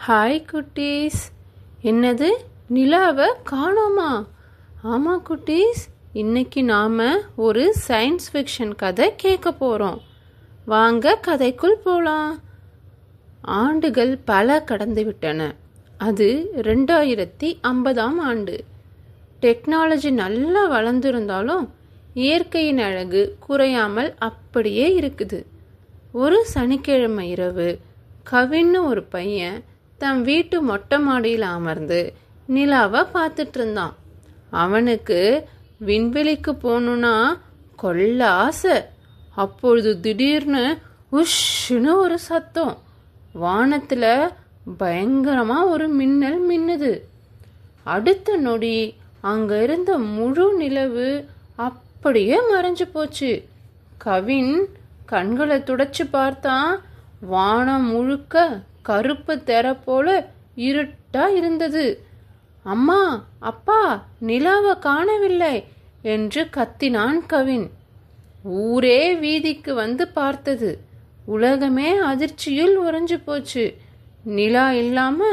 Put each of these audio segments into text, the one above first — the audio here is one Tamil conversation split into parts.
ஹாய் குட்டீஸ். என்னது, நிலாவை காணோமா? ஆமாம் குட்டீஸ், இன்னைக்கு நாம் ஒரு சயின்ஸ் ஃபிக்ஷன் கதை கேட்க போகிறோம். வாங்க கதைக்குள் போகலாம். ஆண்டுகள் பல கடந்து விட்டன. அது 2050ஆம் ஆண்டு. டெக்னாலஜி நல்லா வளர்ந்துருந்தாலும் இயற்கையின் அழகு குறையாமல் அப்படியே இருக்குது. ஒரு சனிக்கிழமை இரவு கவின்னு ஒரு பையன் தன் வீட்டு மொட்டை மாடியில் அமர்ந்து நிலாவை பார்த்துட்டு இருந்தான். அவனுக்கு விண்வெளிக்கு போகணுன்னா கொள்ள ஆசை. அப்பொழுது திடீர்னு உஷ்ன்னு ஒரு சத்தம். வானத்தில் பயங்கரமாக ஒரு மின்னல் மின்னுது. அடுத்த நொடி அங்கே இருந்த முழு நிலவு அப்படியே மறைஞ்சு போச்சு. கவின் கண்களை துடைச்சு பார்த்தான். வானம் முழுக்க கருப்பு தெரை போல இருட்டா இருந்தது. அம்மா, அப்பா, நிலாவை காணவில்லை என்று கத்தினான் கவின். ஊரே வீதிக்கு வந்து பார்த்தது. உலகமே அதிர்ச்சியில் உறைஞ்சு போச்சு. நிலா இல்லாம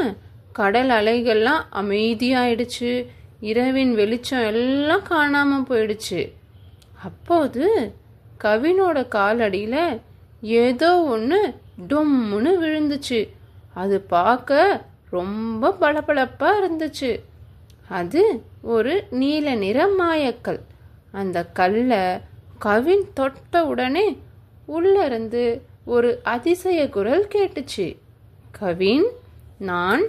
கடல் அலைகள்லாம் அமைதியாயிடுச்சு. இரவின் வெளிச்சம் எல்லாம் காணாம போயிடுச்சு. அப்போது கவினோட காலடியில ஏதோ ஒன்று டொம்முன்னு விழுந்துச்சு. அது பார்க்க ரொம்ப பளபளப்பா இருந்துச்சு. அது ஒரு நீல நிற மாயக்கல். அந்த கல்லை கவின் தொட்ட உடனே உள்ள இருந்து ஒரு அதிசய குரல் கேட்டுச்சு. கவின், நான்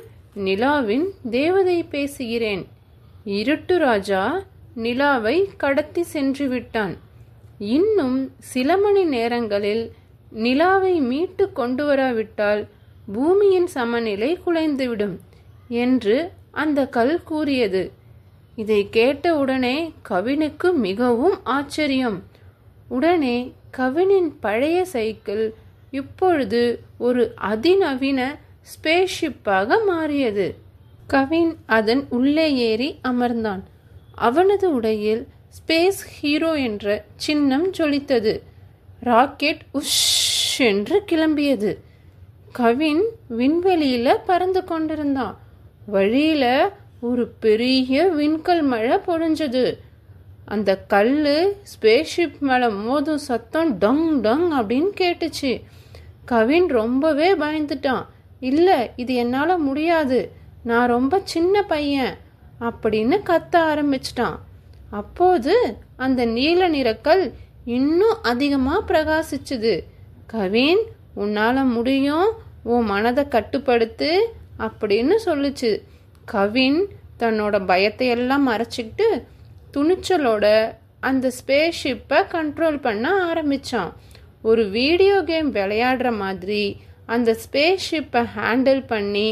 நிலாவின் தேவதை பேசுகிறேன். இருட்டு ராஜா நிலாவை கடத்தி சென்று விட்டான். இன்னும் சில மணி நேரங்களில் நிலாவை மீட்டு கொண்டு வராவிட்டால் பூமியின் சமநிலை குலைந்துவிடும் என்று அந்த கல் கூறியது. இதை கேட்ட உடனே கவினுக்கு மிகவும் ஆச்சரியம். உடனே கவினின் பழைய சைக்கிள் இப்பொழுது ஒரு அதிநவீன ஸ்பேஸ்ஷிப்பாக மாறியது. கவின் அதன் உள்ளே ஏறி அமர்ந்தான். அவனது உடையில் ஸ்பேஸ் ஹீரோ என்ற சின்னம் ஜொலித்தது. ராக்கெட் உஷ் என்று கிளம்பியது. கவின் விண்வெளியில பறந்து கொண்டிருந்தான். வழியில ஒரு பெரிய விண்கல் மழை பொழிஞ்சது. அந்த கல்லு ஸ்பேஸ்ஷிப் மேல மோதும் சத்தம் டங் டங் அப்படின்னு கேட்டுச்சு. கவின் ரொம்பவே பயந்துட்டான். இல்லை, இது என்னால் முடியாது, நான் ரொம்ப சின்ன பையன் அப்படின்னு கத்த ஆரம்பிச்சிட்டான். அப்போது அந்த நீல நிறக்கல் இன்னும் அதிகமாக பிரகாசிச்சுது. கவின், உன்னால் முடியும், உன் மனதை கட்டுப்படுத்து அப்படின்னு சொல்லுச்சு. கவின் தன்னோட பயத்தை எல்லாம் மறைச்சிக்கிட்டு துணிச்சலோட அந்த ஸ்பேஸ்ஷிப்பை கண்ட்ரோல் பண்ண ஆரம்பித்தான். ஒரு வீடியோ கேம் விளையாடுற மாதிரி அந்த ஸ்பேஸ்ஷிப்பை ஹேண்டில் பண்ணி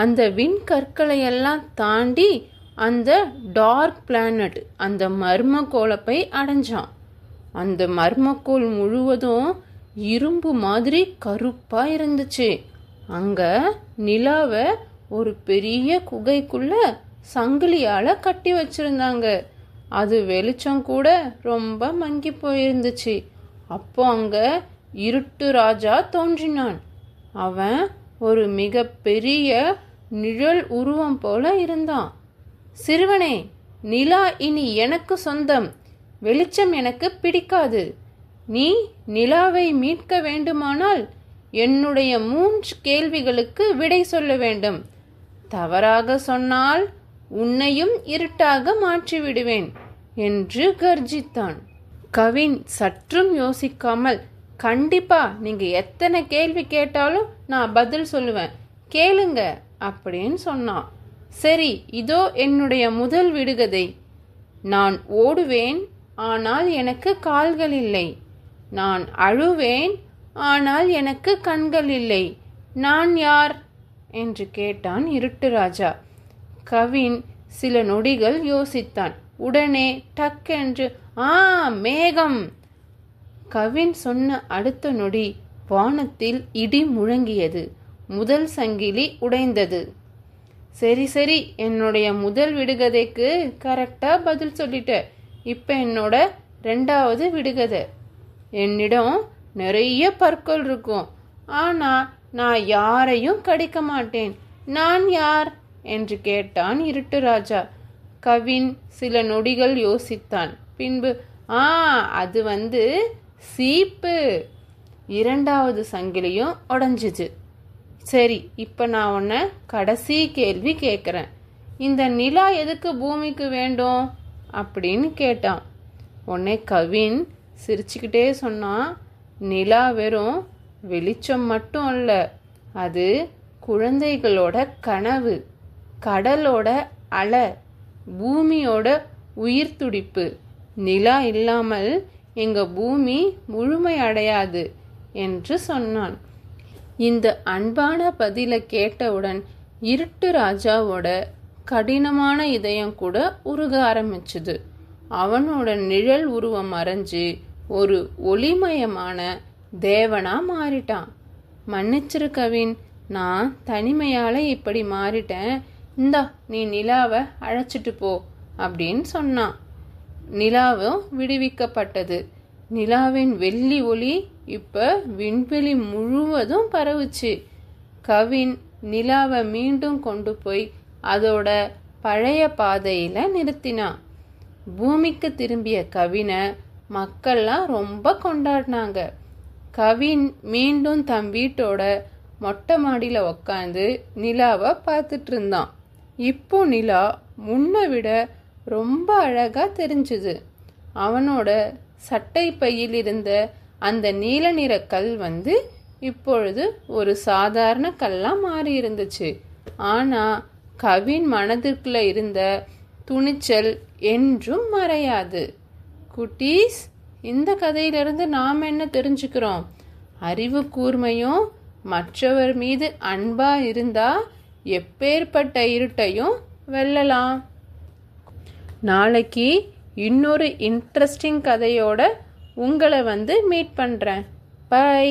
அந்த விண்கற்களையெல்லாம் தாண்டி அந்த டார்க் பிளானட், அந்த மர்மக்கோளை போய் அடைஞ்சான். அந்த மர்மக்கோள் முழுவதும் இரும்பு மாதிரி கருப்பா இருந்துச்சு. அங்க நிலாவை ஒரு பெரிய குகைக்குள்ள சங்கிலியால கட்டி வச்சிருந்தாங்க. அது வெளிச்சம் கூட ரொம்ப மங்கி போயிருந்துச்சு. அப்போ அங்க இருட்டு ராஜா தோன்றினான். அவன் ஒரு மிக பெரிய நிழல் உருவம் போல இருந்தான். சிறுவனே, நிலா இனி எனக்கு சொந்தம். வெளிச்சம் எனக்கு பிடிக்காது. நீ நிலாவை மீட்க வேண்டுமானால் என்னுடைய 3 கேள்விகளுக்கு விடை சொல்ல வேண்டும். தவறாக சொன்னால் உன்னையும் இருட்டாக மாற்றிவிடுவேன் என்று கர்ஜித்தான். கவின் சற்றும் யோசிக்காமல், கண்டிப்பா நீங்க எத்தனை கேள்வி கேட்டாலும் நான் பதில் சொல்லுவேன், கேளுங்க அப்படின்னு சொன்னான். சரி, இதோ என்னுடைய முதல் விடுகதை. நான் ஓடுவேன், ஆனால் எனக்கு கால்கள் இல்லை. நான் அழுவேன், ஆனால் எனக்கு கண்கள் இல்லை. நான் யார் என்று கேட்டான் இருட்டு ராஜா. கவின் சில நொடிகள் யோசித்தான். உடனே டக்கென்று, மேகம். கவின் சொன்ன அடுத்த நொடி வானத்தில் இடி முழங்கியது. முதல் சங்கிலி உடைந்தது. சரி சரி, என்னுடைய முதல் விடுகதைக்கு கரெக்டா பதில் சொல்லிட்ட. இப்ப என்னோட 2வது விடுகதை. என்னிடம் நிறைய பற்கள் இருக்கும், ஆனா நான் யாரையும் கடிக்க மாட்டேன். நான் யார் என்று கேட்டான் இருட்டு ராஜா. கவின் சில நொடிகள் யோசித்தான். பின்பு அது சீப்பு. இரண்டாவது சங்கிலியும் உடஞ்சிச்சு. சரி, இப்போ நான் உன்னை கடைசி கேள்வி கேட்குறேன். இந்த நிலா எதுக்கு பூமிக்கு வேண்டும் அப்படின்னு கேட்டான். உடனே கவின் சிரிச்சுக்கிட்டே சொன்னான், நிலா வெறும் வெளிச்சம் மட்டும் அல்ல, அது குழந்தைகளோட கனவு, கடலோட அலை, பூமியோட உயிர் துடிப்பு. நிலா இல்லாமல் எங்க பூமி முழுமை அடையாது என்று சொன்னான். இந்த அன்பான பதிலை கேட்டவுடன் இருட்டு ராஜாவோட கடினமான இதயம் கூட உருக ஆரம்பிச்சுது. அவனோட நிழல் உருவம் மறைஞ்சு ஒரு ஒளிமயமான தேவனா மாறிட்டான். மன்னிச்சிரு கவின், நான் தனிமையால இப்படி மாறிட்டேன். இந்தா, நீ நிலாவை அழைச்சிட்டு போ அப்படின்னு சொன்னான். நிலாவும் விடுவிக்கப்பட்டது. நிலாவின் வெள்ளி ஒளி இப்ப விண்வெளி முழுவதும் பரவுச்சு. கவின் நிலாவை மீண்டும் கொண்டு போய் அதோட பழைய பாதையில நிறுத்தினான். பூமிக்கு திரும்பிய கவினை மக்கள்லாம் ரொம்ப கொண்டாடினாங்க. கவின் மீண்டும் தம் வீட்டோட மொட்டை மாடியில உக்காந்து நிலாவை பார்த்துட்டு இருந்தான். இப்போ நிலா முன்னை விட ரொம்ப அழகா தெரிஞ்சுது. அவனோட சட்டை பையில் இருந்த அந்த நீல நிற கல் இப்பொழுது ஒரு சாதாரண கல்லா மாறி இருந்துச்சு. ஆனா கவின் மனதிற்குள்ள இருந்த துணிச்சல் என்றும் மறையாது. குட்டீஸ், இந்த கதையிலிருந்து நாம் என்ன தெரிஞ்சுக்கிறோம்? அறிவு கூர்மையும் மற்றவர் மீது அன்பா இருந்தா எப்பேற்பட்ட இருட்டையும் வெல்லலாம். நாளைக்கு இன்னொரு இன்ட்ரெஸ்டிங் கதையோட உங்களை மீட் பண்றேன். பை.